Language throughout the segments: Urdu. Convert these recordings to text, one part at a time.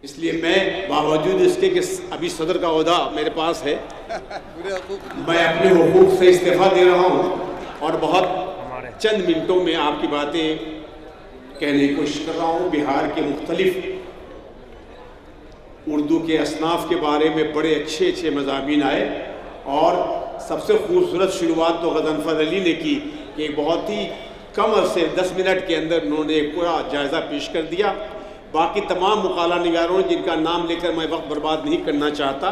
اس لیے میں باوجود اس کے کہ ابھی صدر کا عہدہ میرے پاس ہے، میں اپنے حقوق سے استعفیٰ دے رہا ہوں اور بہت چند منٹوں میں آپ کی باتیں کہنے کی کوشش کر رہا ہوں۔ بہار کے مختلف اردو کے اصناف کے بارے میں بڑے اچھے مضامین آئے، اور سب سے خوبصورت شروعات تو غضنفر علی نے کی کہ ایک بہت ہی کم عرصے 10 منٹ کے اندر انہوں نے ایک پورا جائزہ پیش کر دیا۔ باقی تمام مقالہ نگاروں جن کا نام لے کر میں وقت برباد نہیں کرنا چاہتا،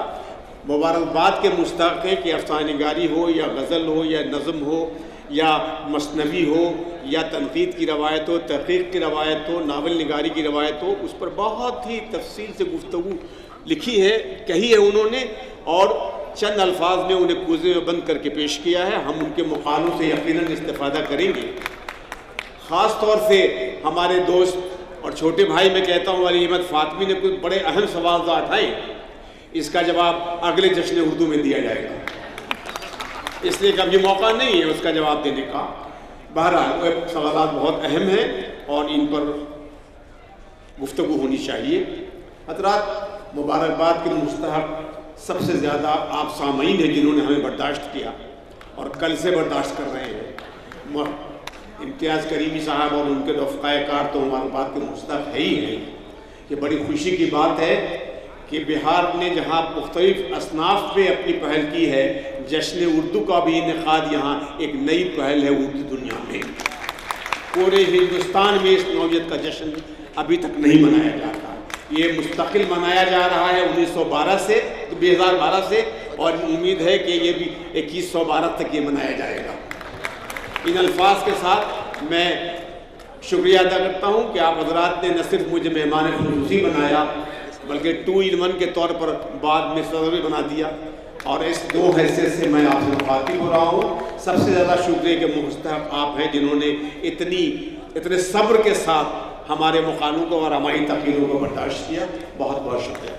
مبارکباد کے مستحق ہیں کہ افسانہ نگاری ہو یا غزل ہو یا نظم ہو یا مثنوی ہو یا تنقید کی روایت ہو، تحقیق کی روایت ہو، ناول نگاری کی روایت ہو، اس پر بہت ہی تفصیل سے گفتگو لکھی ہے، کہی ہے انہوں نے، اور چند الفاظ میں انہیں کوزے میں بند کر کے پیش کیا ہے۔ ہم ان کے مقالوں سے یقیناً استفادہ کریں گے۔ خاص طور سے ہمارے دوست اور چھوٹے بھائی میں کہتا ہوں علی احمد فاطمی نے کچھ بڑے اہم سوالات اٹھائے، اس کا جواب اگلے جشن اردو میں دیا جائے گا، اس لیے کہ اب یہ موقع نہیں ہے اس کا جواب دینے کا۔ بہرحال وہ سوالات بہت اہم ہیں اور ان پر گفتگو ہونی چاہیے۔ حضرات، مبارکباد کے مستحق سب سے زیادہ آپ سامعین ہیں جنہوں نے ہمیں برداشت کیا اور کل سے برداشت کر رہے ہیں۔ امتیاز کریمی صاحب اور ان کے رفقائے کار تو مبارکباد کے مستحق ہے ہی ہیں۔ یہ بڑی خوشی کی بات ہے کہ بہار نے جہاں مختلف اصناف پہ اپنی پہل کی ہے، جشن اردو کا بھی انعقاد یہاں ایک نئی پہل ہے اردو دنیا میں۔ پورے ہندوستان میں اس نوعیت کا جشن ابھی تک نہیں منایا جاتا، یہ مستقل منایا جا رہا ہے 1912 سے 2012 سے، اور امید ہے کہ یہ بھی 2112 تک یہ منایا جائے گا۔ ان الفاظ کے ساتھ میں شکریہ ادا کرتا ہوں کہ آپ حضرات نے نہ صرف مجھے مہمان خصوصی بنایا بلکہ 2 in 1 کے طور پر بعد میں صدر بھی بنا دیا، اور اس 2 حیثیت سے میں آپ سے مخاطب ہو رہا ہوں۔ سب سے زیادہ شکریہ کے مستحق آپ ہیں جنہوں نے اتنے صبر کے ساتھ ہمارے مقالوں کو اور ہماری تقریروں کو برداشت کیا۔ بہت بہت شکریہ۔